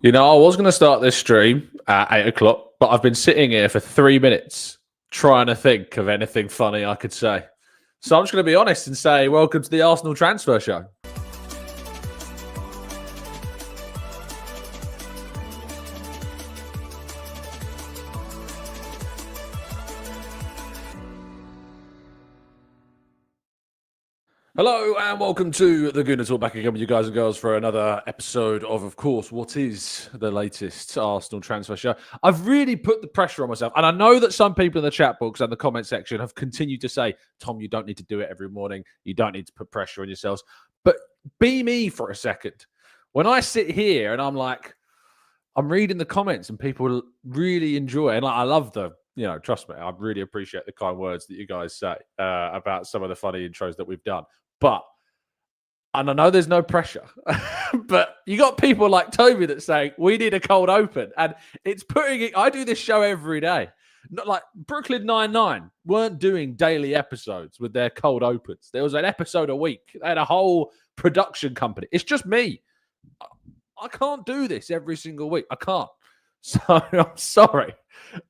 You know, I was going to start this stream at 8 o'clock, but I've been sitting here for 3 minutes trying to think of anything funny I could say. So I'm just going to be honest and say, welcome to the Arsenal Transfer Show. Hello and welcome to the Gooner Talk, back again with you guys and girls for another episode of course, what is the latest Arsenal transfer show. I've really put the pressure on myself, and I know that some people in the chat box and the comment section have continued to say, Tom, you don't need to do it every morning. You don't need to put pressure on yourselves. But be me for a second. When I sit here and I'm reading the comments and people really enjoy it, and I love the, trust me, I really appreciate the kind words that you guys say about some of the funny intros that we've done. And I know there's no pressure, but you got people like Toby that's saying, we need a cold open. And it's putting it, I do this show every day. Not like Brooklyn Nine-Nine weren't doing daily episodes with their cold opens. There was an episode a week. They had a whole production company. It's just me. I can't do this every single week. I can't. So I'm sorry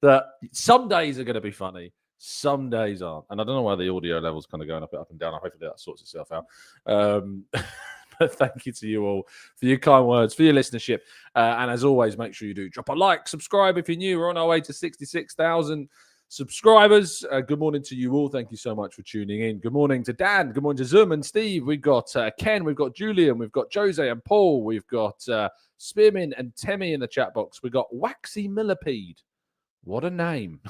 that some days are going to be funny. Some days aren't. And I don't know why the audio level's kind of going up and down. Hopefully that sorts itself out. But thank you to you all for your kind words, for your listenership. And as always, make sure you do drop a like, subscribe if you're new. We're on our way to 66,000 subscribers. Good morning to you all. Thank you so much for tuning in. Good morning to Dan. Good morning to Zoom and Steve. We've got Ken. We've got Julian. We've got Jose and Paul. We've got Spearman and Temmie in the chat box. We've got Waxy Millipede. What a name.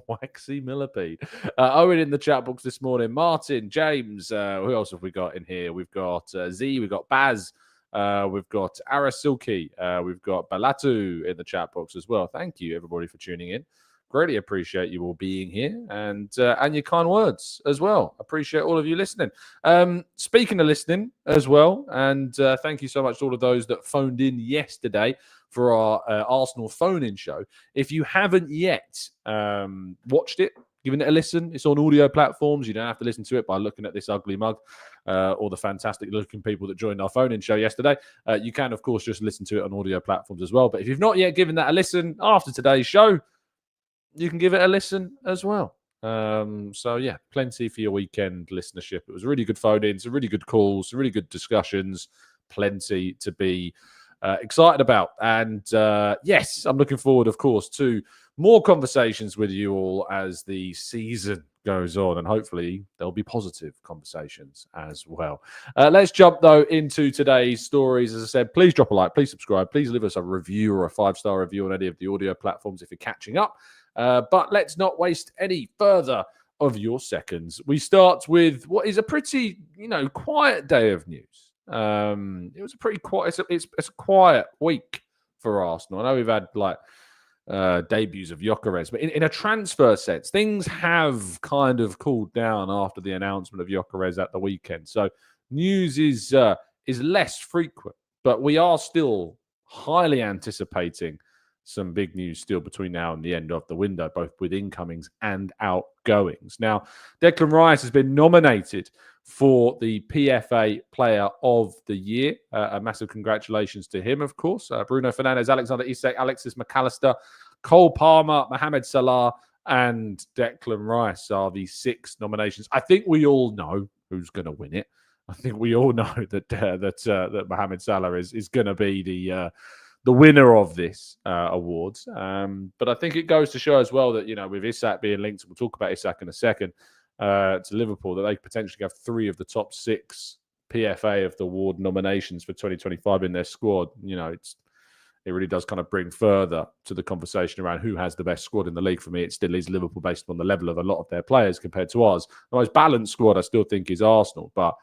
Waxy Millipede. Owen in the chat box this morning. Martin, James. Who else have we got in here? We've got Z. We've got Baz. We've got Arasilki. We've got Balatu in the chat box as well. Thank you, everybody, for tuning in. Greatly appreciate you all being here and your kind words as well. Appreciate all of you listening. Speaking of listening as well, and thank you so much to all of those that phoned in yesterday for our Arsenal phone-in show. If you haven't yet watched it, given it a listen, it's on audio platforms. You don't have to listen to it by looking at this ugly mug or the fantastic-looking people that joined our phone-in show yesterday. You can, of course, just listen to it on audio platforms as well. But if you've not yet given that a listen after today's show, you can give it a listen as well. So, yeah, plenty for your weekend listenership. It was really good phone-ins, really good calls, really good discussions, plenty to be excited about. And, yes, I'm looking forward, of course, to more conversations with you all as the season goes on. And hopefully there'll be positive conversations as well. Let's jump, though, into today's stories. As I said, please drop a like, please subscribe, please leave us a review or a 5-star review on any of the audio platforms if you're catching up. But let's not waste any further of your seconds. We start with what is a pretty, quiet day of news. It was a pretty quiet. It's a quiet week for Arsenal. I know we've had debuts of Gyökeres, but in a transfer sense, things have kind of cooled down after the announcement of Gyökeres at the weekend. So news is less frequent, but we are still highly anticipating some big news still between now and the end of the window, both with incomings and outgoings. Now, Declan Rice has been nominated for the PFA Player of the Year. A massive congratulations to him, of course. Bruno Fernandes, Alexander Isak, Alexis McAllister, Cole Palmer, Mohamed Salah, and Declan Rice are the 6 nominations. I think we all know who's going to win it. I think we all know that Mohamed Salah is going to be the winner of this awards. But I think it goes to show as well that, with Isak being linked, we'll talk about Isak in a second, to Liverpool, that they potentially have 3 of the top 6 PFA of the award nominations for 2025 in their squad. It really does kind of bring further to the conversation around who has the best squad in the league. For me, it still is Liverpool based on the level of a lot of their players compared to ours. The most balanced squad I still think is Arsenal, but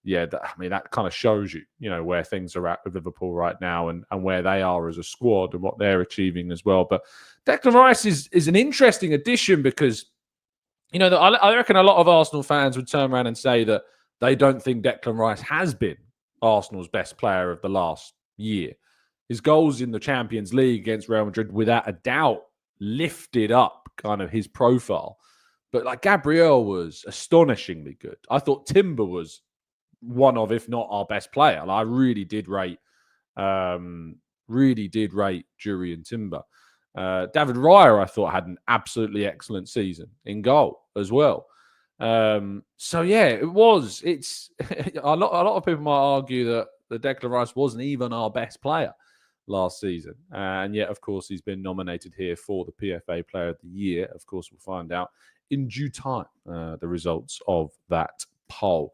yeah, that kind of shows you, where things are at with Liverpool right now and where they are as a squad and what they're achieving as well. But Declan Rice is an interesting addition because, I reckon a lot of Arsenal fans would turn around and say that they don't think Declan Rice has been Arsenal's best player of the last year. His goals in the Champions League against Real Madrid, without a doubt, lifted up kind of his profile. But like Gabriel was astonishingly good. I thought Timber was one of, if not our best player. I really did rate really did rate Jury Timber. David Raya, I thought, had an absolutely excellent season in goal as well. So yeah, it's a lot of people might argue that the Declan Rice wasn't even our best player last season, and yet of course he's been nominated here for the PFA Player of the Year. Of course, we'll find out in due time the results of that poll.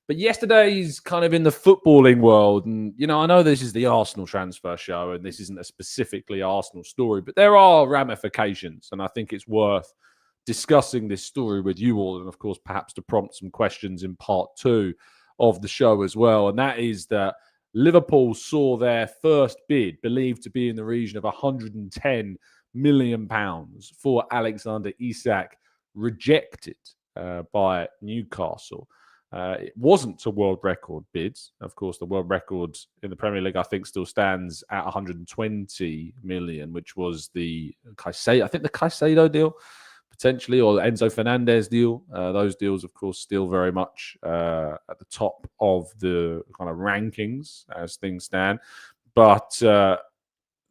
But yesterday's kind of in the footballing world, and I know this is the Arsenal transfer show and this isn't a specifically Arsenal story, but there are ramifications, and I think it's worth discussing this story with you all, and of course perhaps to prompt some questions in part 2 of the show as well. And that is that Liverpool saw their first bid, believed to be in the region of £110 million for Alexander Isak, rejected by Newcastle. It wasn't to world record bids. Of course, the world record in the Premier League, I think, still stands at 120 million, which was the Caicedo deal, potentially, or the Enzo Fernandez deal. Those deals, of course, still very much at the top of the kind of rankings as things stand. But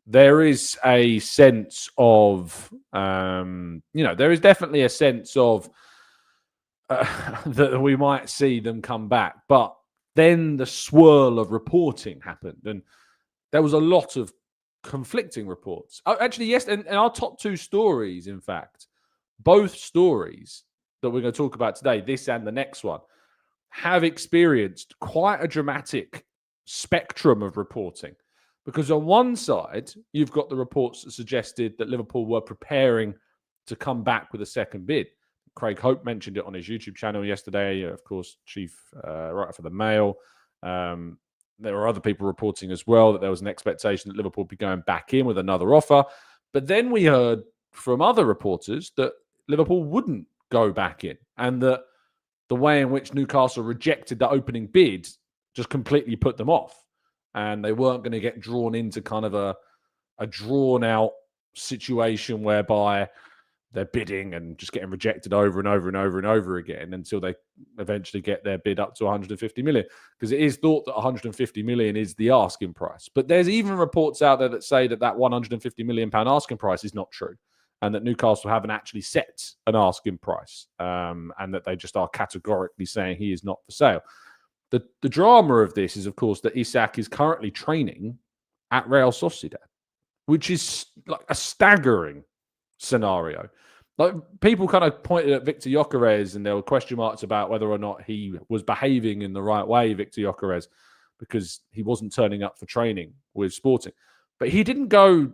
there is a sense of, there is definitely a sense of that we might see them come back. But then the swirl of reporting happened, and there was a lot of conflicting reports. Actually, yes, and our top 2 stories, in fact, both stories that we're going to talk about today, this and the next one, have experienced quite a dramatic spectrum of reporting. Because on one side, you've got the reports that suggested that Liverpool were preparing to come back with a second bid. Craig Hope mentioned it on his YouTube channel yesterday, of course, chief writer for the Mail. There were other people reporting as well that there was an expectation that Liverpool would be going back in with another offer. But then we heard from other reporters that Liverpool wouldn't go back in, and that the way in which Newcastle rejected the opening bid just completely put them off, and they weren't going to get drawn into kind of a drawn-out situation whereby they're bidding and just getting rejected over and over and over and over again until they eventually get their bid up to 150 million. Because it is thought that 150 million is the asking price. But there's even reports out there that say that 150 million pound asking price is not true, and that Newcastle haven't actually set an asking price, and that they just are categorically saying he is not for sale. The drama of this is, of course, that Isak is currently training at Real Sociedad, which is like a staggering scenario. Like, people kind of pointed at Victor Gyökeres, and there were question marks about whether or not he was behaving in the right way, Victor Gyökeres, because he wasn't turning up for training with Sporting. But he didn't go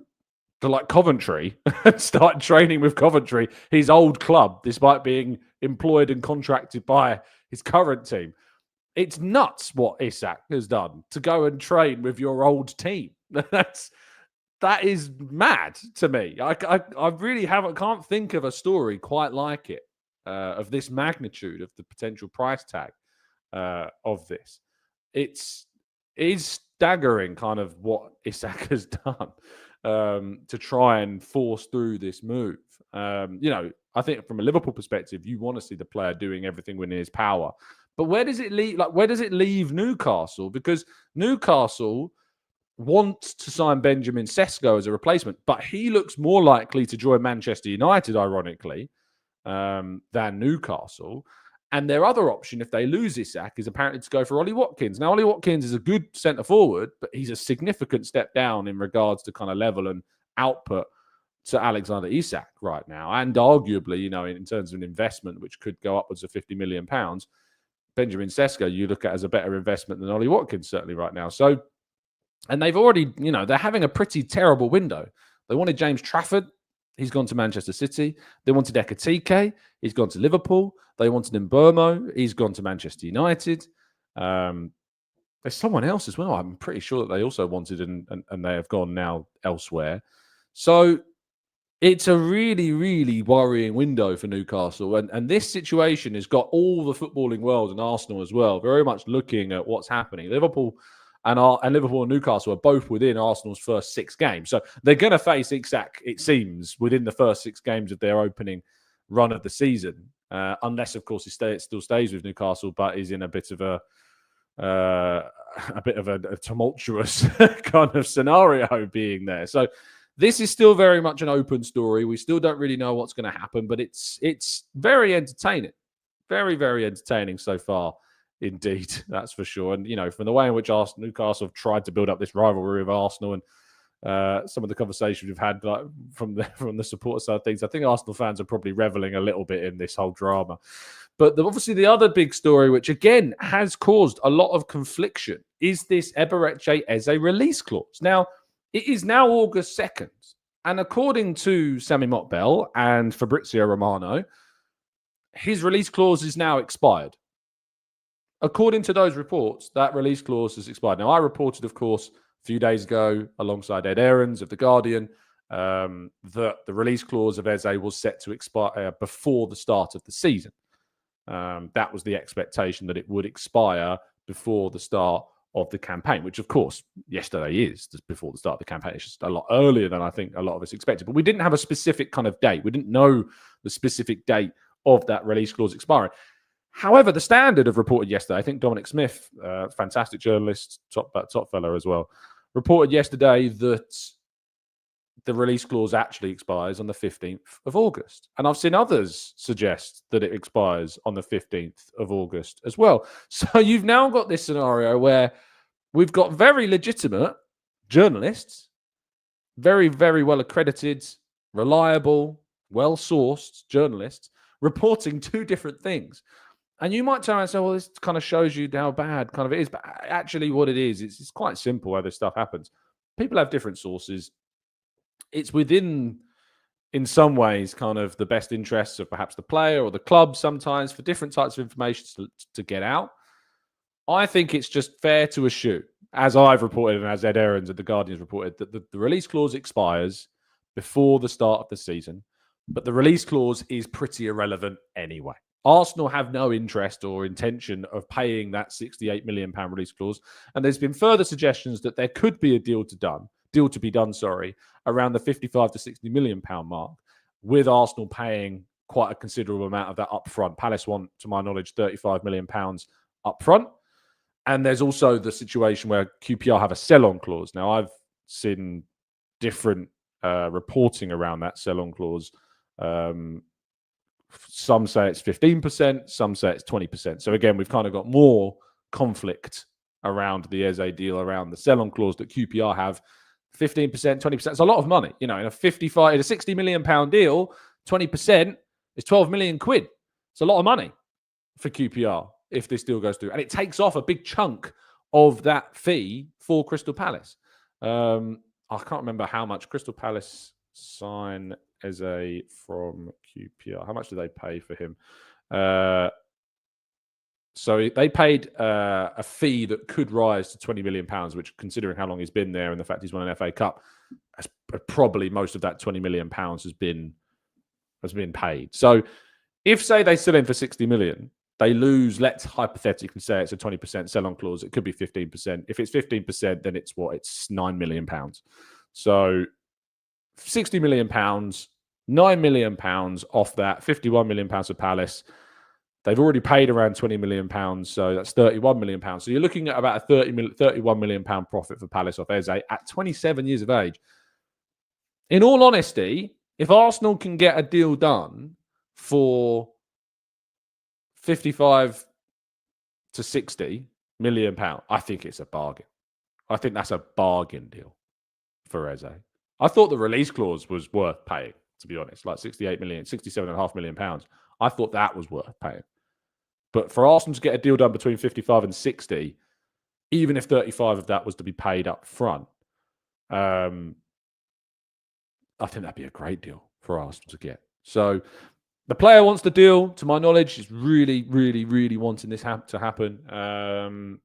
to Coventry and start training with Coventry, his old club, despite being employed and contracted by his current team. It's nuts what Isak has done to go and train with your old team. That is mad to me. I really can't think of a story quite like it, of this magnitude, of the potential price tag of this. It is staggering kind of what Isak has done to try and force through this move. I think from a Liverpool perspective, you want to see the player doing everything within his power. But where does it leave? Where does it leave Newcastle? Because Newcastle wants to sign Benjamin Sesko as a replacement, but he looks more likely to join Manchester United, ironically, than Newcastle. And their other option, if they lose Isak, is apparently to go for Ollie Watkins. Now, Ollie Watkins is a good centre forward, but he's a significant step down in regards to kind of level and output to Alexander Isak right now. And arguably, in terms of an investment, which could go upwards of £50 million, Benjamin Sesko, you look at as a better investment than Ollie Watkins, certainly right now. So, and they've already, they're having a pretty terrible window. They wanted James Trafford. He's gone to Manchester City. They wanted Ekitike. He's gone to Liverpool. They wanted Mbeumo. He's gone to Manchester United. There's someone else as well. I'm pretty sure that they also wanted, and they have gone now elsewhere. So it's a really, really worrying window for Newcastle. And this situation has got all the footballing world and Arsenal as well very much looking at what's happening. Liverpool and Newcastle are both within Arsenal's first 6 games. So they're going to face Isak, it seems, within the first 6 games of their opening run of the season. Unless, of course, he still stays with Newcastle, but is in a bit of a a bit of a tumultuous kind of scenario being there. So this is still very much an open story. We still don't really know what's going to happen, but it's very entertaining. Very, very entertaining so far. Indeed, that's for sure. And, from the way in which Newcastle have tried to build up this rivalry with Arsenal and some of the conversations we've had from the supporter side of things, I think Arsenal fans are probably reveling a little bit in this whole drama. But obviously the other big story, which again has caused a lot of confliction, is this Eberechi Eze release clause. Now, it is now August 2nd. And according to Sami Mokbel and Fabrizio Romano, his release clause is now expired. According to those reports, that release clause has expired. Now, I reported, of course, a few days ago, alongside Ed Aarons of The Guardian, that the release clause of Eze was set to expire before the start of the season. That was the expectation, that it would expire before the start of the campaign, which, of course, yesterday is just before the start of the campaign. It's just a lot earlier than I think a lot of us expected. But we didn't have a specific kind of date. We didn't know the specific date of that release clause expiring. However, the Standard have reported yesterday, I think Dominic Smith, fantastic journalist, top fellow as well, reported yesterday that the release clause actually expires on the 15th of August. And I've seen others suggest that it expires on the 15th of August as well. So you've now got this scenario where we've got very legitimate journalists, very, very well accredited, reliable, well-sourced journalists reporting two different things. And you might turn around and say, well, this kind of shows you how bad kind of it is. But actually what it is, it's quite simple how this stuff happens. People have different sources. It's within, in some ways, kind of the best interests of perhaps the player or the club sometimes for different types of information to get out. I think it's just fair to assume, as I've reported and as Ed Aarons at The Guardian's reported, that the release clause expires before the start of the season. But the release clause is pretty irrelevant anyway. Arsenal have no interest or intention of paying that £68 million release clause. And there's been further suggestions that there could be a deal to be done, around the £55 to £60 million mark, with Arsenal paying quite a considerable amount of that up front. Palace want, to my knowledge, £35 million up front. And there's also the situation where QPR have a sell-on clause. Now, I've seen different reporting around that sell-on clause. Some say it's 15%, some say it's 20%. So again, we've kind of got more conflict around the Eze deal, around the sell-on clause that QPR have. 15%, 20%. It's a lot of money. In a £60 million deal, 20% is 12 million quid. It's a lot of money for QPR if this deal goes through. And it takes off a big chunk of that fee for Crystal Palace. I can't remember how much Crystal Palace sign Eze from QPR. How much do they pay for him? So they paid a fee that could rise to £20 million, which, considering how long he's been there and the fact he's won an FA Cup, probably most of that £20 million has been paid. So if, say, they sell in for 60 million, they lose, let's hypothetically say it's a 20% sell-on clause. It could be 15%. If it's 15%, then it's what? It's £9 million. So £60 million, £9 million off that, £51 million for Palace. They've already paid around £20 million, so that's £31 million. So you're looking at about a £31 million profit for Palace off Eze at 27 years of age. In all honesty, if Arsenal can get a deal done for £55 to £60 million, I think it's a bargain. I think that's a bargain deal for Eze. I thought the release clause was worth paying, to be honest, like £67.5 million. I thought that was worth paying. But for Arsenal to get a deal done between 55 and 60, even if 35 of that was to be paid up front, I think that'd be a great deal for Arsenal to get. So the player wants the deal, to my knowledge, is really, really, really wanting this to happen.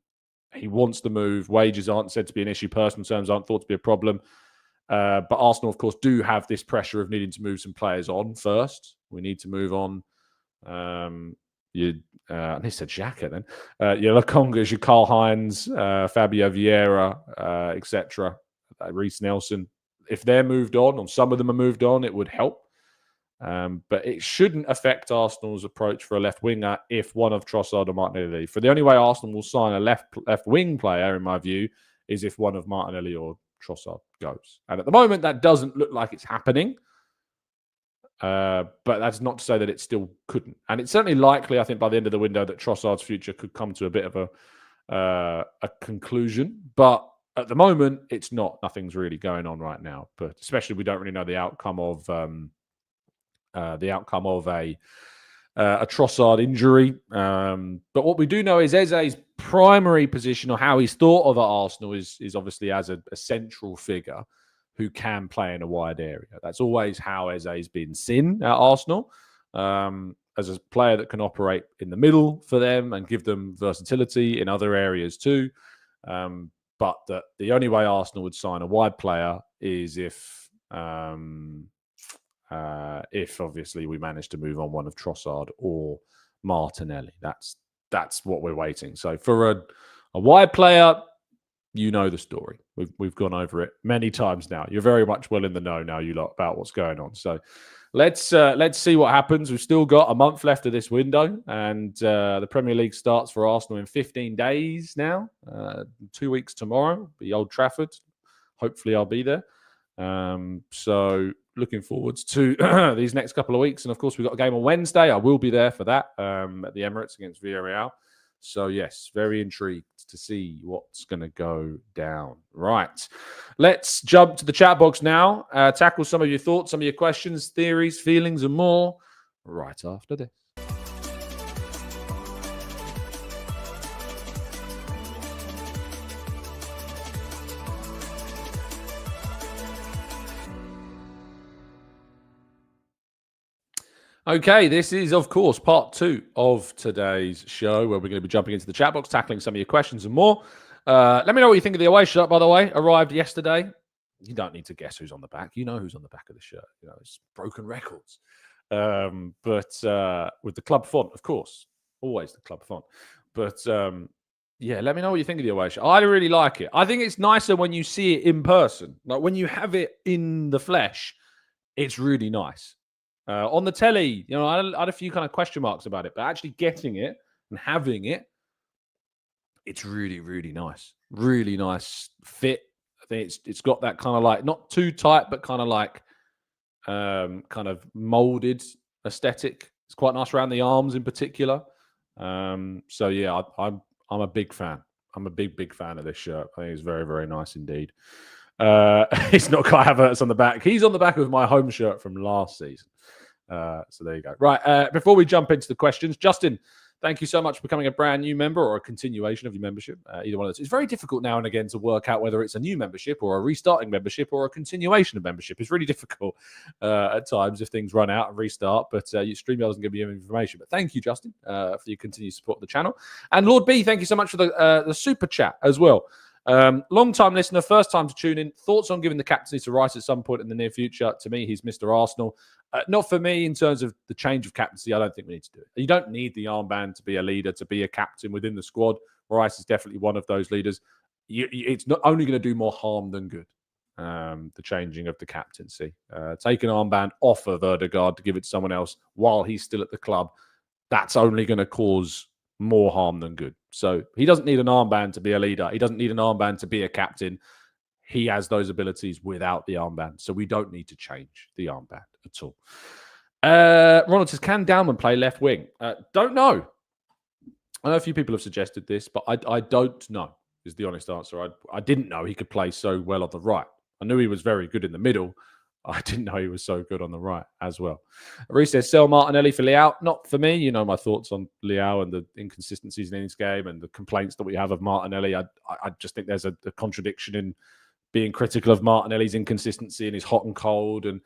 He wants the move. Wages aren't said to be an issue. Personal terms aren't thought to be a problem. But Arsenal, of course, do have this pressure of needing to move some players on first. We need to move on. I said Xhaka then. Your Lokongas, your Karl Heinz, Fabio Vieira, etc. Reece Nelson. If they're moved on, or some of them are moved on, it would help. But it shouldn't affect Arsenal's approach for a left winger if one of Trossard or Martinelli. For the only way Arsenal will sign a left wing player, in my view, is if one of Martinelli or Trossard goes. And at the moment, that doesn't look like it's happening. But that's not to say that it still couldn't. And it's certainly likely, I think, by the end of the window that Trossard's future could come to a bit of a conclusion. But at the moment, it's not. Nothing's really going on right now. But especially, we don't really know the outcome of a Trossard injury. But what we do know is Eze's primary position, or how he's thought of at Arsenal, is obviously as a central figure who can play in a wide area. That's always how Eze's been seen at Arsenal, as a player that can operate in the middle for them and give them versatility in other areas too. But that the only way Arsenal would sign a wide player is if obviously we manage to move on one of Trossard or Martinelli. That's what we're waiting. So for a wide player, you know the story. We've gone over it many times now. You're very much well in the know now, you lot, about what's going on. So let's see what happens. We've still got a month left of this window, and the Premier League starts for Arsenal in 15 days now. 2 weeks tomorrow, the Old Trafford. Hopefully, I'll be there. So looking forwards to these next couple of weeks. And of course, we've got a game on Wednesday. I will be there for that at the Emirates against Villarreal. So yes, very intrigued to see what's going to go down. Right. Let's jump to the chat box now. Tackle some of your thoughts, some of your questions, theories, feelings, and more right after this. Okay, this is, of course, part 2 of today's show, where we're going to be jumping into the chat box, tackling some of your questions and more. Let me know what you think of the away shirt, by the way. Arrived yesterday. You don't need to guess who's on the back. You know who's on the back of the shirt. You know, it's broken records. But with the club font, of course. Always the club font. But yeah, let me know what you think of the away shirt. I really like it. I think it's nicer when you see it in person. Like when you have it in the flesh, it's really nice. On the telly, you know, I had a few kind of question marks about it, but actually getting it and having it, it's really, really nice. Really nice fit. I think it's got that kind of like, not too tight, but kind of like kind of molded aesthetic. It's quite nice around the arms in particular. So yeah, I'm a big fan. I'm a big fan of this shirt. I think it's very, very nice indeed. It's not got Havertz on the back. He's on the back of my home shirt from last season. So there you go. Right. Before we jump into the questions, Justin, thank you so much for becoming a brand new member or a continuation of your membership. Either one of those. It's very difficult now and again to work out whether it's a new membership or a restarting membership or a continuation of membership. It's really difficult at times if things run out and restart, but StreamYard doesn't give you information. But thank you, Justin, for your continued support of the channel. And Lord B, thank you so much for the super chat as well. Long-time listener, first time to tune in. Thoughts on giving the captaincy to Rice at some point in the near future? To me, he's Mr. Arsenal. Not for me in terms of the change of captaincy. I don't think we need to do it. You don't need the armband to be a leader, to be a captain within the squad. Rice is definitely one of those leaders. It's not only going to do more harm than good, the changing of the captaincy. Take an armband off of Ødegaard to give it to someone else while he's still at the club. That's only going to cause more harm than good. So he doesn't need an armband to be a leader. He doesn't need an armband to be a captain. He has those abilities without the armband. So we don't need to change the armband at all. Ronald says, can Dalman play left wing? Don't know. I know a few people have suggested this, but I don't know is the honest answer. I didn't know he could play so well on the right. I knew he was very good in the middle. I didn't know he was so good on the right as well. Reece says, sell Martinelli for Leao. Not for me. You know my thoughts on Leao and the inconsistencies in his game and the complaints that we have of Martinelli. I just think there's a contradiction in being critical of Martinelli's inconsistency and his hot and cold and,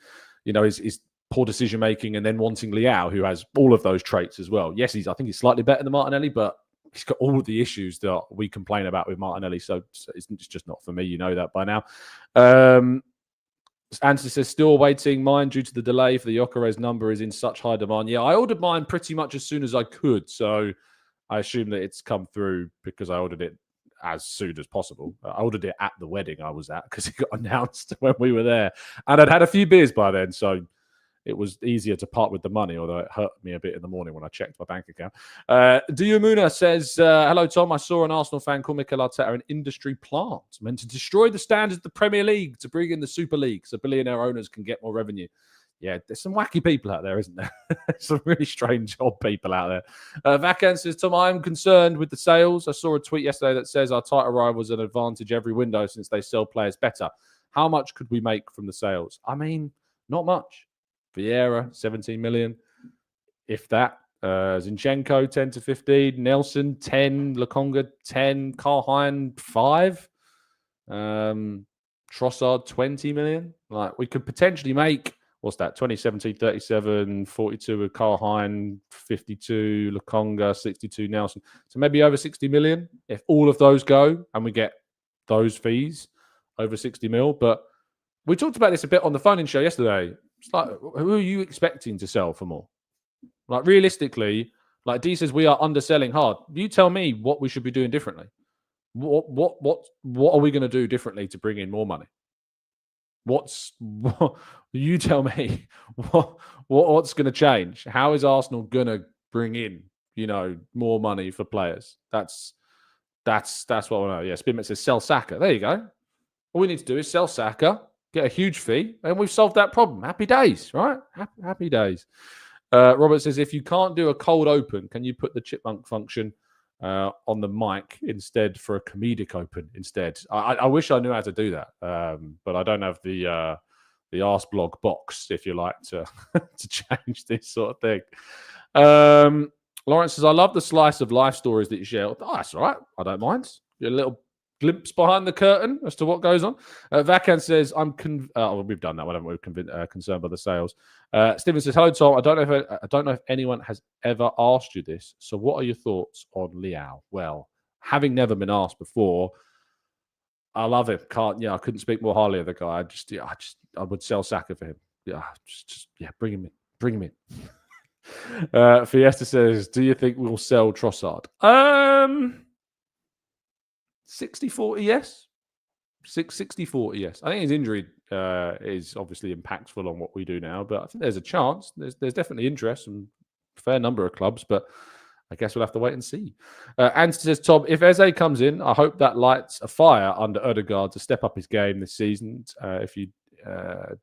you know, his poor decision-making and then wanting Leao, who has all of those traits as well. Yes, I think he's slightly better than Martinelli, but he's got all of the issues that we complain about with Martinelli. So it's just not for me. You know that by now. Anthony says, still waiting mine due to the delay for the Gyökeres number is in such high demand. Yeah, I ordered mine pretty much as soon as I could. So I assume that it's come through because I ordered it as soon as possible. I ordered it at the wedding I was at because it got announced when we were there. And I'd had a few beers by then. So it was easier to part with the money, although it hurt me a bit in the morning when I checked my bank account. Diamuna says, hello, Tom. I saw an Arsenal fan call Mikel Arteta an industry plant meant to destroy the standards of the Premier League to bring in the Super League so billionaire owners can get more revenue. Yeah, there's some wacky people out there, isn't there? Some really strange odd people out there. Vacan says, Tom, I'm concerned with the sales. I saw a tweet yesterday that says our title rivals an advantage every window since they sell players better. How much could we make from the sales? I mean, not much. Vieira, 17 million. If that. Zinchenko, 10 to 15. Nelson, 10. Lokonga, 10. Carhine, 5. Trossard, 20 million. Like, we could potentially make... What's that? 2017, 37, 42 with Carhine, 52, Lokonga, 62, Nelson. So maybe over 60 million if all of those go and we get those fees over 60 mil. But we talked about this a bit on the phone-in show yesterday. It's like, who are you expecting to sell for more? Like, realistically, like D says, we are underselling hard. You tell me what we should be doing differently. What are we going to do differently to bring in more money? You tell me what's going to change? How is Arsenal going to bring in, more money for players? That's what I know. Yeah, Spinman says sell Saka. There you go. All we need to do is sell Saka, get a huge fee, and we've solved that problem. Happy days, right? Happy days. Robert says, if you can't do a cold open, can you put the chipmunk function on the mic instead for a comedic open instead? I wish I knew how to do that, but I don't have the Arse blog box, if you like, to change this sort of thing. Lawrence says, I love the slice of life stories that you share. Oh, that's all right. I don't mind. You're a little glimpse behind the curtain as to what goes on. Vacan says, we've done that one, haven't we? Concerned by the sales. Stephen says, hello, Tom. I don't know if anyone has ever asked you this. So what are your thoughts on Leao? Well, having never been asked before, I love him. I couldn't speak more highly of the guy. I would sell Saka for him. Bring him in. Fiesta says, do you think we'll sell Trossard? 60-40, yes. 60-40, yes. I think his injury is obviously impactful on what we do now, but I think there's a chance. There's definitely interest from a fair number of clubs, but I guess we'll have to wait and see. Anthony says, Tom, if Eze comes in, I hope that lights a fire under Odegaard to step up his game this season. Do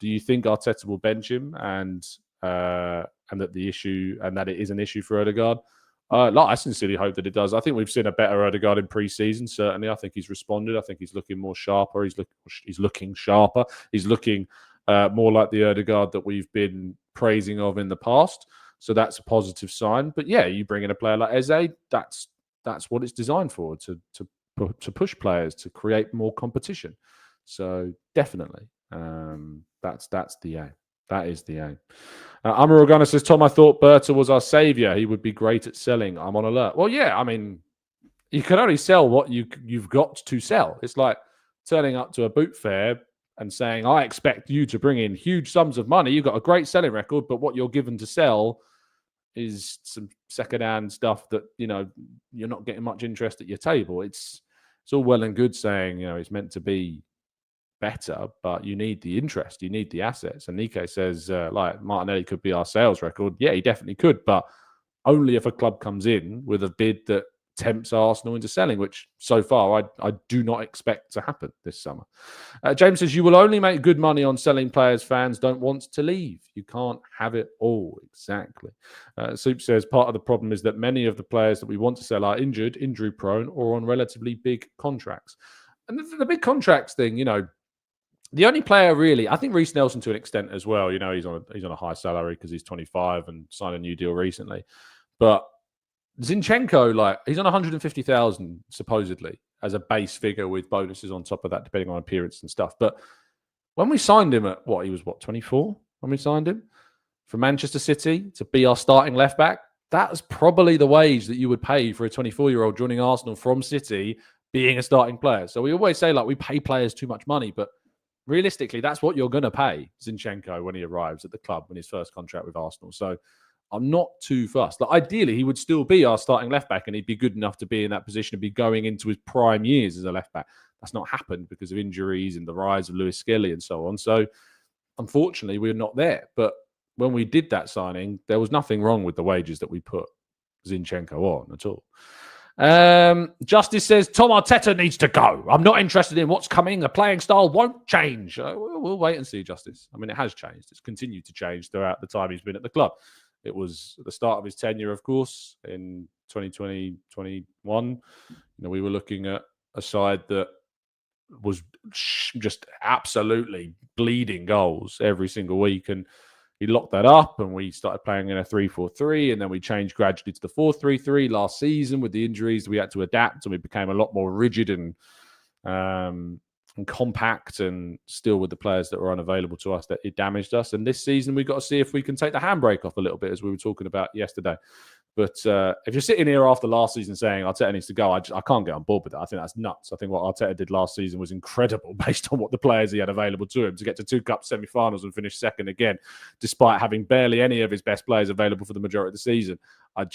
you think Arteta will bench him and that it is an issue for Odegaard? I sincerely hope that it does. I think we've seen a better Odegaard in pre-season. Certainly, I think he's responded. I think he's looking more sharper. He's looking sharper. He's looking more like the Odegaard that we've been praising of in the past. So that's a positive sign. But yeah, you bring in a player like Eze. That's what it's designed for, to push players, to create more competition. So definitely, that's the aim. That is the aim. Amar Organa says, Tom, I thought Berta was our saviour. He would be great at selling. I'm on alert. Well, yeah, I mean, you can only sell what you've got to sell. It's like turning up to a boot fair and saying, I expect you to bring in huge sums of money. You've got a great selling record, but what you're given to sell is some second-hand stuff that, you're not getting much interest at your table. It's all well and good saying, it's meant to be better, but you need the interest, you need the assets. And Nike says, Martinelli could be our sales record. Yeah, he definitely could, but only if a club comes in with a bid that tempts Arsenal into selling, which so far I do not expect to happen this summer. James says, you will only make good money on selling players fans don't want to leave. You can't have it all. Exactly. Soup says, part of the problem is that many of the players that we want to sell are injured, injury prone, or on relatively big contracts. And the big contracts thing, the only player really, I think Reece Nelson to an extent as well. He's on a high salary because he's 25 and signed a new deal recently. But Zinchenko, he's on 150,000 supposedly as a base figure with bonuses on top of that, depending on appearance and stuff. But when we signed him at 24 when we signed him from Manchester City to be our starting left back, that's probably the wage that you would pay for a 24-year-old joining Arsenal from City being a starting player. So we always say we pay players too much money, but realistically, that's what you're going to pay Zinchenko when he arrives at the club in his first contract with Arsenal. So I'm not too fussed. Ideally, he would still be our starting left back and he'd be good enough to be in that position and be going into his prime years as a left back. That's not happened because of injuries and the rise of Lewis Skelly and so on. So unfortunately, we're not there. But when we did that signing, there was nothing wrong with the wages that we put Zinchenko on at all. Justice says, Tom Arteta needs to go. I'm not interested in what's coming. The playing style won't change. We'll wait and see, Justice. I mean, it has changed. It's continued to change throughout the time he's been at the club. It was at the start of his tenure, of course, in 2020, 21. We were looking at a side that was just absolutely bleeding goals every single week. And he locked that up, and we started playing in a 3-4-3, and then we changed gradually to the 4-3-3 last season. With the injuries, we had to adapt, and we became a lot more rigid and compact, and still with the players that were unavailable to us, that it damaged us. And this season, we've got to see if we can take the handbrake off a little bit, as we were talking about yesterday. But if you're sitting here after last season saying Arteta needs to go, I can't get on board with that. I think that's nuts. I think what Arteta did last season was incredible based on what the players he had available to him, to get to 2 cup semi-finals and finish second again, despite having barely any of his best players available for the majority of the season. I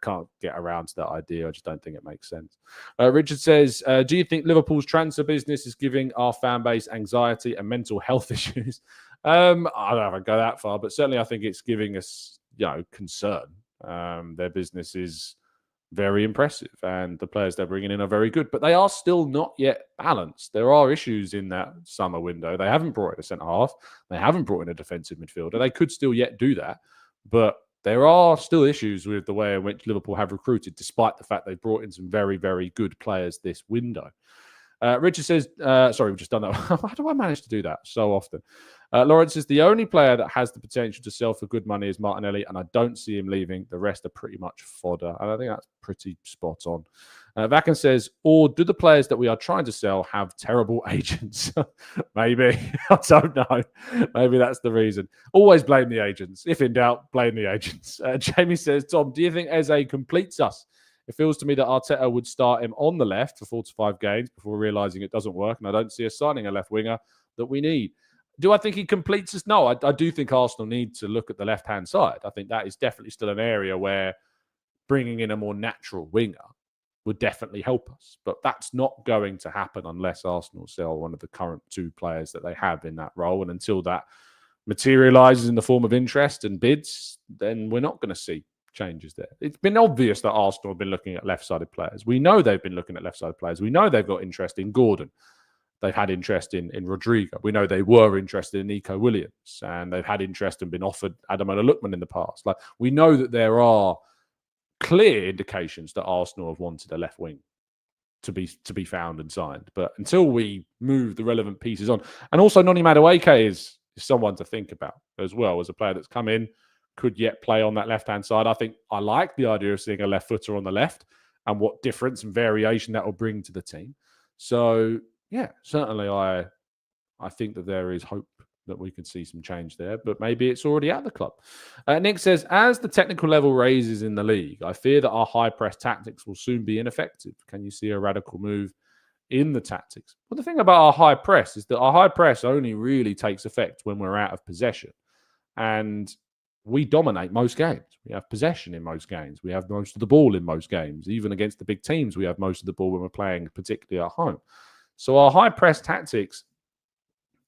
can't get around to that idea. I just don't think it makes sense. Richard says, do you think Liverpool's transfer business is giving our fan base anxiety and mental health issues? I don't know if I go that far, but certainly I think it's giving us, concern. Their business is very impressive, and the players they're bringing in are very good, but they are still not yet balanced. There are issues in that summer window. They haven't brought in a centre-half. They haven't brought in a defensive midfielder. They could still yet do that, but there are still issues with the way in which Liverpool have recruited, despite the fact they've brought in some very, very good players this window. Richard says, sorry, we've just done that. How do I manage to do that so often? Lawrence says, the only player that has the potential to sell for good money is Martinelli, and I don't see him leaving. The rest are pretty much fodder. And I think that's pretty spot on. Vacan says, or do the players that we are trying to sell have terrible agents? Maybe. I don't know. Maybe that's the reason. Always blame the agents. If in doubt, blame the agents. Jamie says, Tom, do you think Eze completes us? It feels to me that Arteta would start him on the left for 4 to 5 games before realising it doesn't work, and I don't see us signing a left winger that we need. Do I think he completes us? No, I do think Arsenal need to look at the left-hand side. I think that is definitely still an area where bringing in a more natural winger would definitely help us. But that's not going to happen unless Arsenal sell one of the current 2 players that they have in that role. And until that materialises in the form of interest and bids, then we're not going to see changes there. It's been obvious that Arsenal have been looking at left-sided players. We know they've been looking at left-sided players. We know they've got interest in Gordon. They've had interest in Rodrigo. We know they were interested in Nico Williams, and they've had interest and been offered Ademola Lookman in the past. We know that there are clear indications that Arsenal have wanted a left wing to be found and signed. But until we move the relevant pieces on, and also Noni Madueke is someone to think about as well, as a player that's come in, could yet play on that left-hand side. I think I like the idea of seeing a left footer on the left and what difference and variation that will bring to the team. So, yeah, certainly I think that there is hope that we can see some change there, but maybe it's already at the club. Nick says, as the technical level raises in the league, I fear that our high-press tactics will soon be ineffective. Can you see a radical move in the tactics? Well, the thing about our high press is that our high press only really takes effect when we're out of possession. And we dominate most games. We have possession in most games. We have most of the ball in most games. Even against the big teams, we have most of the ball when we're playing, particularly at home. So our high press tactics,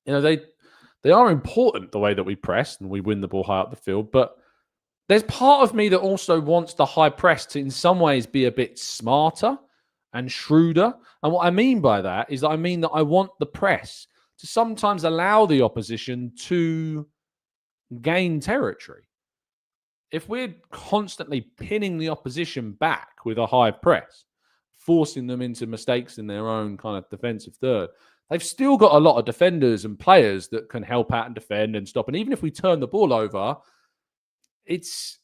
they are important, the way that we press and we win the ball high up the field. But there's part of me that also wants the high press to, in some ways, be a bit smarter and shrewder. And what I mean by that is that I want the press to sometimes allow the opposition to gain territory. If we're constantly pinning the opposition back with a high press, forcing them into mistakes in their own kind of defensive third, they've still got a lot of defenders and players that can help out and defend and stop. And even if we turn the ball over, it's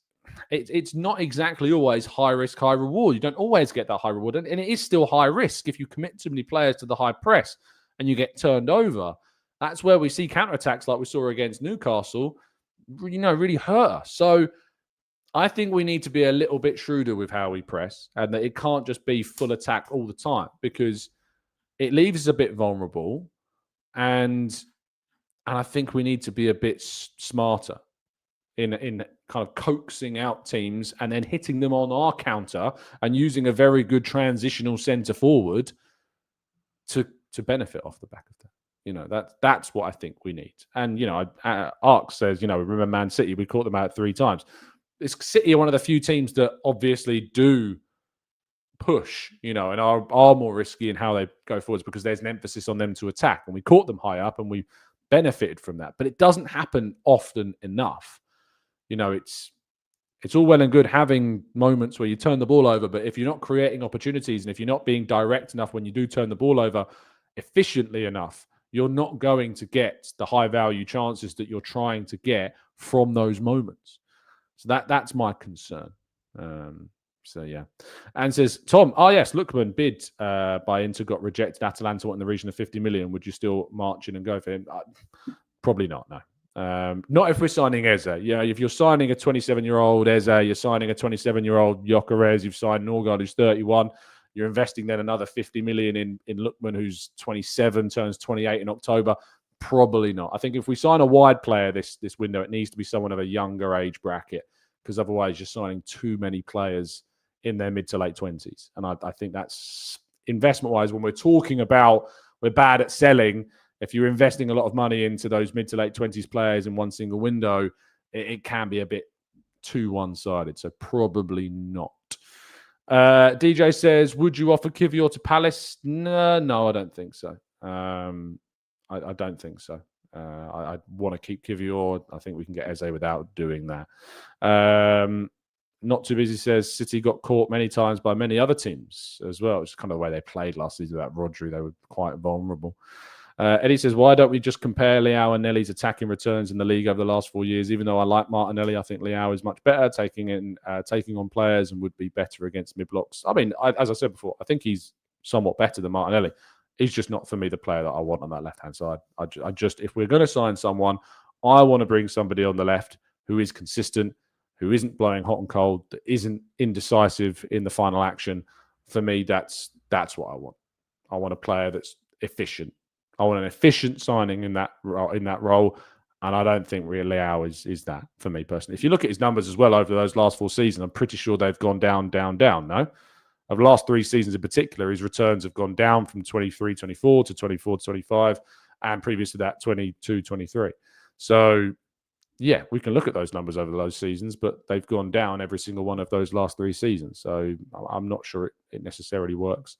not exactly always high risk, high reward. You don't always get that high reward. And it is still high risk if you commit too many players to the high press and you get turned over. That's where we see counterattacks like we saw against Newcastle, really hurt us. So I think we need to be a little bit shrewder with how we press, and that it can't just be full attack all the time, because it leaves us a bit vulnerable. And I think we need to be a bit smarter in kind of coaxing out teams and then hitting them on our counter and using a very good transitional centre forward to benefit off the back of that. That's what I think we need. And Ark says, remember Man City, we caught them out 3 times. It's City are one of the few teams that obviously do push, and are more risky in how they go forwards because there's an emphasis on them to attack, and we caught them high up and we benefited from that. But it doesn't happen often enough. It's all well and good having moments where you turn the ball over, but if you're not creating opportunities and if you're not being direct enough when you do turn the ball over efficiently enough, you're not going to get the high value chances that you're trying to get from those moments. So that's my concern. So yeah. And says, Tom, yes, Lookman bid by Inter got rejected. Atalanta in the region of 50 million. Would you still march in and go for him? Probably not, no. Not if we're signing Eze. If you're signing a 27-year-old Eze, you're signing a 27-year-old Gyökeres, you've signed Norgard, who's 31. You're investing then another 50 million in Lookman, who's 27, turns 28 in October. Probably not. I think if we sign a wide player this window, it needs to be someone of a younger age bracket, because otherwise you're signing too many players in their mid to late 20s. And I think that's investment-wise, when we're talking about we're bad at selling, if you're investing a lot of money into those mid to late 20s players in one single window, it can be a bit too one-sided. So probably not. DJ says, would you offer Kivior to Palace? No, I don't think so. I don't think so. I want to keep Kivior. I think we can get Eze without doing that. Not Too Busy says, City got caught many times by many other teams as well. It's kind of the way they played last season without Rodri. They were quite vulnerable. Eddie says, why don't we just compare Leao and Nelly's attacking returns in the league over the last 4 years? Even though I like Martinelli, I think Leao is much better taking on players and would be better against mid-blocks. I mean, as I said before, I think he's somewhat better than Martinelli. He's just not, for me, the player that I want on that left-hand side. I just, if we're going to sign someone, I want to bring somebody on the left who is consistent, who isn't blowing hot and cold, that isn't indecisive in the final action. For me, that's what I want. I want a player that's efficient. I want an efficient signing in that role, and I don't think Leao is that, for me personally. If you look at his numbers as well over those last 4 seasons, I'm pretty sure they've gone down, no? Over the last 3 seasons in particular, his returns have gone down from 23-24 to 24-25, and previous to that, 22-23. So, yeah, we can look at those numbers over those seasons, but they've gone down every single one of those last 3 seasons. So I'm not sure it necessarily works.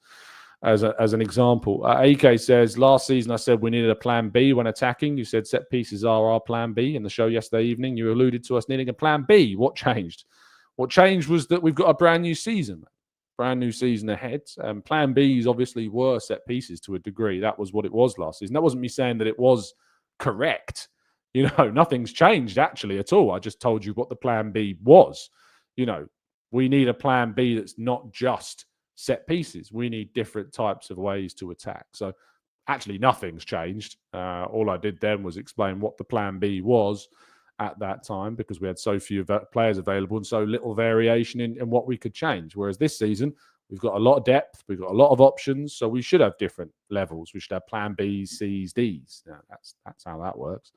As an example, AK says, last season I said we needed a plan B when attacking. You said set pieces are our plan B in the show yesterday evening. You alluded to us needing a plan B. What changed? What changed was that we've got a brand new season. Brand new season ahead. Plan Bs obviously were set pieces to a degree. That was what it was last season. That wasn't me saying that it was correct. Nothing's changed actually at all. I just told you what the plan B was. We need a plan B that's not just set pieces. We need different types of ways to attack. So actually nothing's changed. All I did then was explain what the plan B was at that time, because we had so few players available and so little variation in what we could change. Whereas this season, we've got a lot of depth, we've got a lot of options, so we should have different levels. We should have plan Bs, Cs, Ds. That's how that works.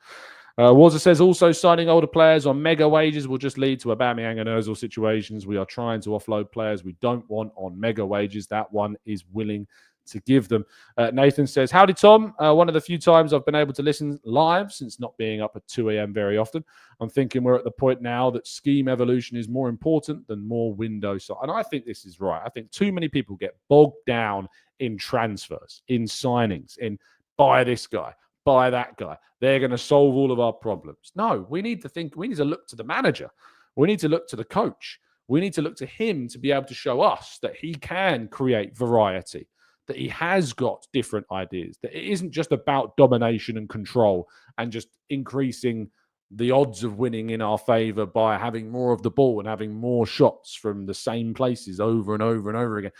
Warzer says, also signing older players on mega wages will just lead to Aubameyang and Ozil situations. We are trying to offload players we don't want on mega wages. That one is willing to give them. Nathan says, howdy, Tom. One of the few times I've been able to listen live since not being up at 2 a.m. very often. I'm thinking we're at the point now that scheme evolution is more important than more window. And I think this is right. I think too many people get bogged down in transfers, in signings, in buy this guy, buy that guy. They're going to solve all of our problems. No, we need to look to the manager. We need to look to the coach. We need to look to him to be able to show us that he can create variety, that he has got different ideas, that it isn't just about domination and control and just increasing the odds of winning in our favor by having more of the ball and having more shots from the same places over and over and over again.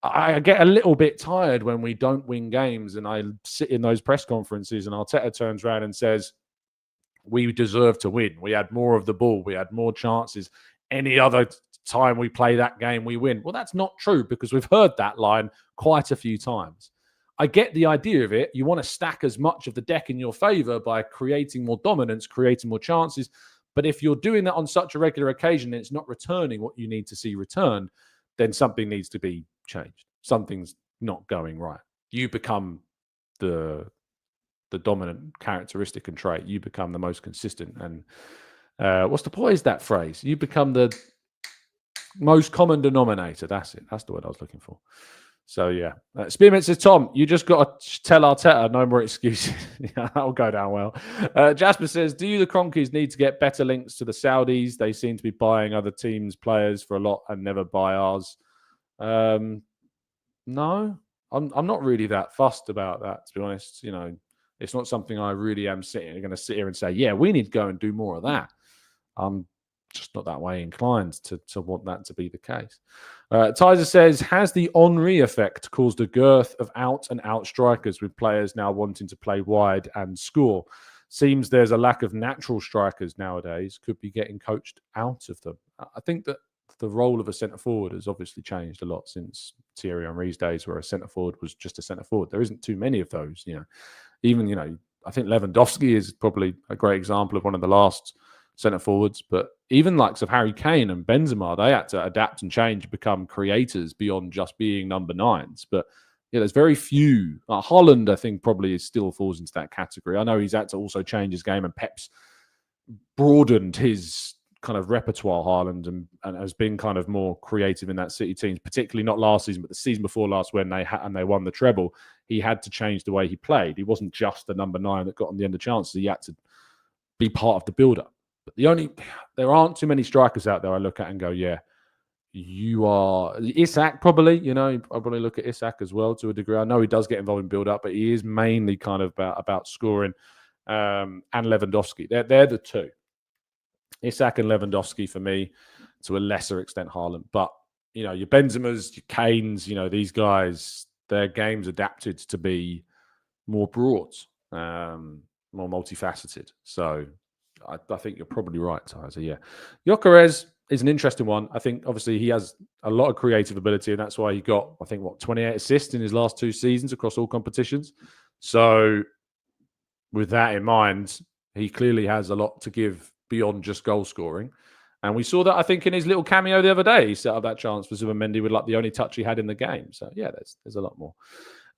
I get a little bit tired when we don't win games and I sit in those press conferences and Arteta turns around and says, we deserve to win. We had more of the ball. We had more chances. Any other time we play that game, we win. Well, that's not true, because we've heard that line quite a few times. I get the idea of it. You want to stack as much of the deck in your favor by creating more dominance, creating more chances. But if you're doing that on such a regular occasion and it's not returning what you need to see returned, then something needs to be changed. Something's not going right. You become the the dominant characteristic and trait. You become the most consistent. And what is that phrase? You become the most common denominator. That's it. That's the word I was looking for. So, yeah. Spearmint says, Tom, you just got to tell Arteta no more excuses. Yeah, that'll go down well. Jasper says, do you, the Cronkies, need to get better links to the Saudis? They seem to be buying other teams' players for a lot and never buy ours. No, I'm not really that fussed about that, to be honest. You know, it's not something I really am going to sit here and say, yeah, we need to go and do more of that. I'm just not that way inclined to want that to be the case. Tizer says, has the Henry effect caused a girth of out-and-out strikers with players now wanting to play wide and score? Seems there's a lack of natural strikers nowadays. Could be getting coached out of them. I think that the role of a centre-forward has obviously changed a lot since Thierry Henry's days, where a centre-forward was just a centre-forward. There isn't too many of those, you know. Even, you know, I think Lewandowski is probably a great example of one of the last centre-forwards, but even likes of Harry Kane and Benzema, they had to adapt and change, become creators beyond just being number nines. But yeah, there's very few. Haaland, I think, probably still falls into that category. I know he's had to also change his game, and Pep's broadened his kind of repertoire, Haaland, and has been kind of more creative in that City teams, particularly not last season, but the season before last when they won the treble. He had to change the way he played. He wasn't just the number 9 that got on the end of chances. He had to be part of the build-up. But there aren't too many strikers out there I look at and go, yeah, you are Isak probably. You know, I probably look at Isak as well to a degree. I know he does get involved in build-up, but he is mainly kind of about scoring. And Lewandowski, they're the two. Isak and Lewandowski for me, to a lesser extent Haaland. But, you know, your Benzemas, your Kanes, you know, these guys, their game's adapted to be more broad, more multifaceted. So I think you're probably right, Tyzer. Yeah. Gyökeres is an interesting one. I think, obviously, he has a lot of creative ability, and that's why he got, I think, 28 assists in his last 2 seasons across all competitions. So with that in mind, he clearly has a lot to give beyond just goal scoring. And we saw that, I think, in his little cameo the other day. He set up that chance for Zubimendi with like the only touch he had in the game. So, yeah, there's a lot more.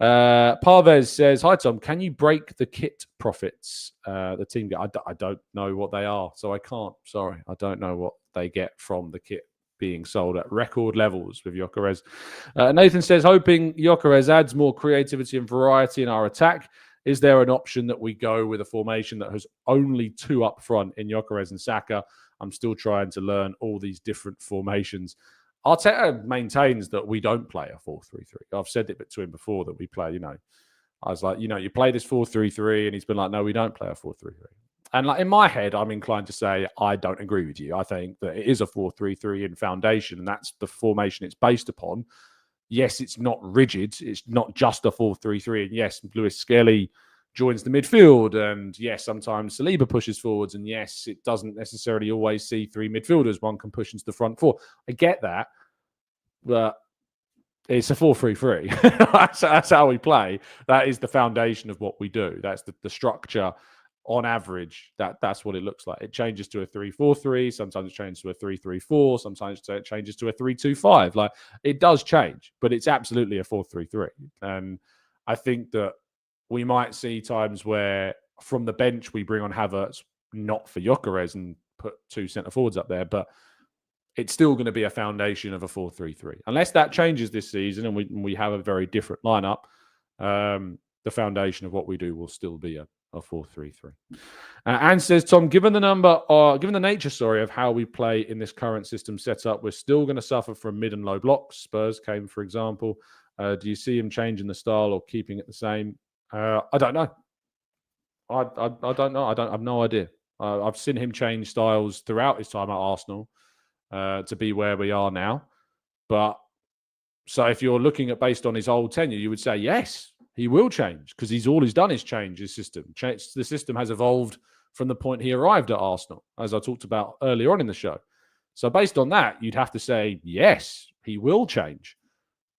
Parvez says, hi, Tom. Can you break the kit profits the team get? I don't know what they are, so I can't. Sorry, I don't know what they get from the kit being sold at record levels with Gyökeres. Nathan says, hoping Gyökeres adds more creativity and variety in our attack. Is there an option that we go with a formation that has only 2 up front in Gyökeres and Saka? I'm still trying to learn all these different formations. Arteta maintains that we don't play a 4-3-3. I've said it to him before that we play, you know, I was like, you know, you play this 4-3-3, and he's been like, no, we don't play a 4-3-3. And like in my head, I'm inclined to say I don't agree with you. I think that it is a 4-3-3 in foundation, and that's the formation it's based upon. Yes, it's not rigid. It's not just a 4-3-3. And yes, Lewis Skelly joins the midfield. And yes, sometimes Saliba pushes forwards. And yes, it doesn't necessarily always see 3 midfielders. One can push into the front 4. I get that. But it's a 4-3-3. That's how we play. That is the foundation of what we do. That's the structure. On average, that's what it looks like. It changes to a 3-4-3. Sometimes it changes to a 3-3-4. Sometimes it changes to a 3-2-5. Like, it does change, but it's absolutely a 4-3-3. And I think that we might see times where from the bench we bring on Havertz, not for Gyökeres, and put 2 centre forwards up there, but it's still going to be a foundation of a 4-3-3. Unless that changes this season and we have a very different lineup, the foundation of what we do will still be a 4-3-3. Anne says, Tom, given the nature, of how we play in this current system setup, we're still going to suffer from mid and low blocks. Spurs came, for example. Do you see him changing the style or keeping it the same? I don't know. I don't know. I have no idea. I've seen him change styles throughout his time at Arsenal to be where we are now. But so if you're looking at based on his old tenure, you would say yes. He will change because all he's done is change his system. The system has evolved from the point he arrived at Arsenal, as I talked about earlier on in the show. So based on that, you'd have to say, yes, he will change.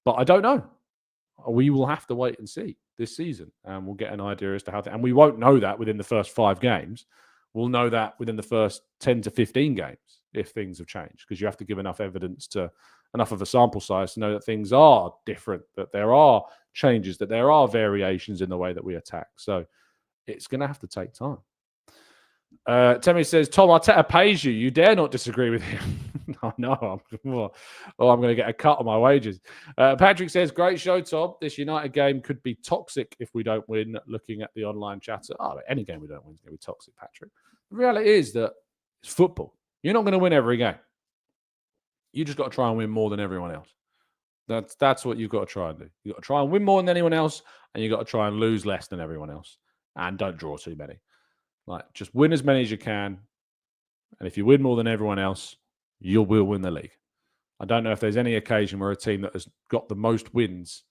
But I don't know. We will have to wait and see this season, and we'll get an idea as to how. And we won't know that within the first 5 games. We'll know that within the first 10 to 15 games if things have changed, because you have to give enough evidence to enough of a sample size to know that things are different, that there are changes, that there are variations in the way that we attack. So it's going to have to take time. Temi says, Tom Arteta pays you. You dare not disagree with him. No, I'm going to get a cut on my wages. Patrick says, great show, Tom. This United game could be toxic if we don't win. Looking at the online chatter. Any game we don't win is going to be toxic, Patrick. The reality is that it's football. You're not going to win every game. You just got to try and win more than everyone else. That's what you've got to try and do. You've got to try and win more than anyone else, and you've got to try and lose less than everyone else. And don't draw too many. Just win as many as you can. And if you win more than everyone else, you will win the league. I don't know if there's any occasion where a team that has got the most wins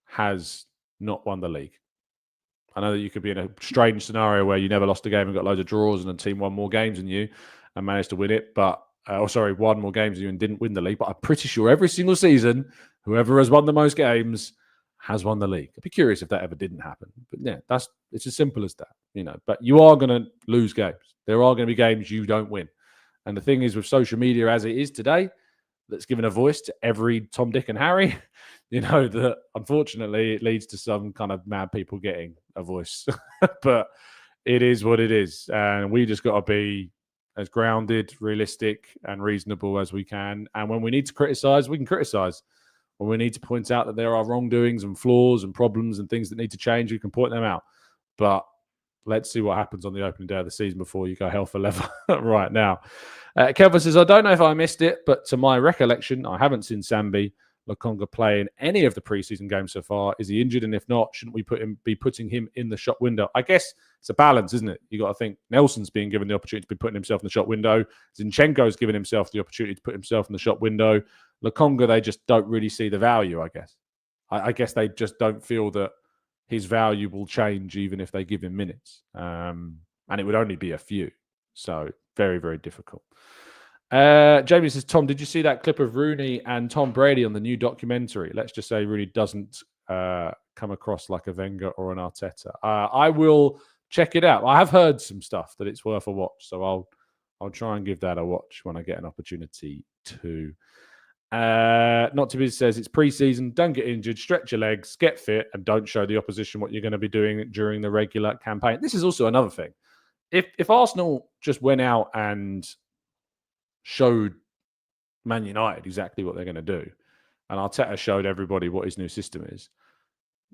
has not won the league. I know that you could be in a strange scenario where you never lost a game and got loads of draws and a team won more games than you and managed to win it, won more games than you and didn't win the league. But I'm pretty sure every single season, whoever has won the most games has won the league. I'd be curious if that ever didn't happen. But yeah, it's as simple as that, But you are going to lose games. There are going to be games you don't win. And the thing is, with social media as it is today, that's given a voice to every Tom, Dick and Harry, that unfortunately it leads to some kind of mad people getting a voice. But it is what it is. And we just got to be as grounded, realistic and reasonable as we can. And when we need to criticize, we can criticize. When we need to point out that there are wrongdoings and flaws and problems and things that need to change, we can point them out. But let's see what happens on the opening day of the season before you go hell for leather right now. Kelvin says, I don't know if I missed it, but to my recollection, I haven't seen Sambi Lokonga play in any of the preseason games so far. Is he injured? And if not, shouldn't we be putting him in the shop window? I guess it's a balance, isn't it? You got to think Nelson's being given the opportunity to be putting himself in the shop window. Zinchenko's given himself the opportunity to put himself in the shop window. Lokonga, they just don't really see the value, I guess. I guess they just don't feel that his value will change even if they give him minutes. And it would only be a few. So very, very difficult. Jamie says, Tom, did you see that clip of Rooney and Tom Brady on the new documentary? Let's just say Rooney doesn't come across like a Wenger or an Arteta. I will check it out. I have heard some stuff that it's worth a watch. So I'll try and give that a watch when I get an opportunity to. Not to be says it's pre-season. Don't get injured. Stretch your legs. Get fit, and don't show the opposition what you're going to be doing during the regular campaign. This is also another thing. If Arsenal just went out and showed Man United exactly what they're going to do, and Arteta showed everybody what his new system is,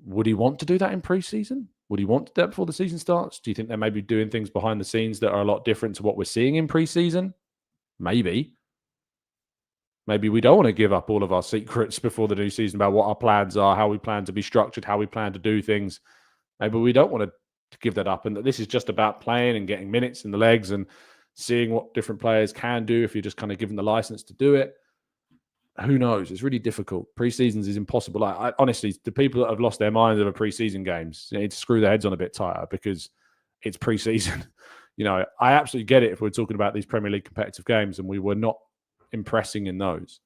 would he want to do that in pre-season? Would he want to do that before the season starts? Do you think they may be doing things behind the scenes that are a lot different to what we're seeing in pre-season? Maybe. Maybe we don't want to give up all of our secrets before the new season about what our plans are, how we plan to be structured, how we plan to do things. Maybe we don't want to give that up, and that this is just about playing and getting minutes in the legs and seeing what different players can do if you're just kind of given the license to do it. Who knows? It's really difficult. Pre-seasons is impossible. I honestly, the people that have lost their minds over pre-season games, they need to screw their heads on a bit tighter because it's pre-season. I absolutely get it if we're talking about these Premier League competitive games and we were not impressing in those.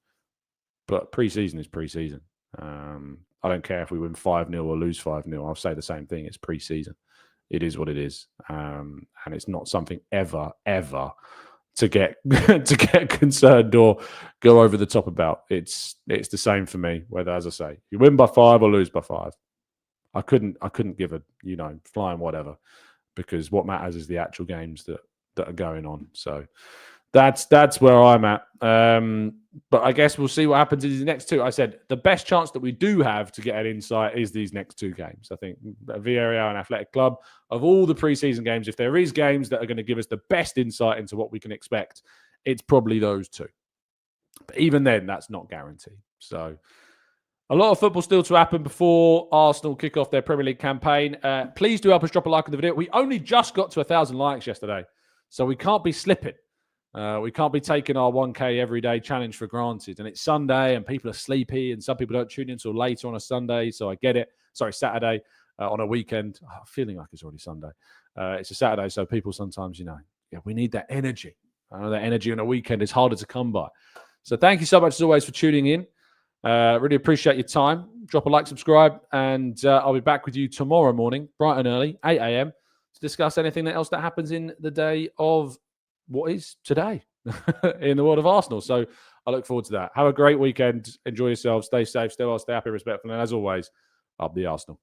But pre-season is pre-season. I don't care if we win 5-0 or lose 5-0. I'll say the same thing. It's pre-season. It is what it is. And it's not something ever to get to get concerned or go over the top about. It's the same for me, whether, as I say, you win by 5 or lose by 5. I couldn't give a flying whatever, because what matters is the actual games that are going on. So that's where I'm at. But I guess we'll see what happens in these next two. I said the best chance that we do have to get an insight is these next two games. I think Villarreal and Athletic Club, of all the preseason games, if there is games that are going to give us the best insight into what we can expect, it's probably those two. But even then, that's not guaranteed. So a lot of football still to happen before Arsenal kick off their Premier League campaign. Please do help us drop a like on the video. We only just got to 1,000 likes yesterday, so we can't be slipping. We can't be taking our 1K everyday challenge for granted. And it's Sunday and people are sleepy and some people don't tune in until later on a Sunday. So I get it. Sorry, Saturday on a weekend. Feeling like it's already Sunday. It's a Saturday. So people sometimes, we need that energy. I know that energy on a weekend is harder to come by. So thank you so much as always for tuning in. Really appreciate your time. Drop a like, subscribe, and I'll be back with you tomorrow morning, bright and early, 8 a.m. to discuss anything else that happens in the day of what is today in the world of Arsenal. So I look forward to that. Have a great weekend. Enjoy yourselves. Stay safe, stay well, stay happy, respectful. And as always, up the Arsenal.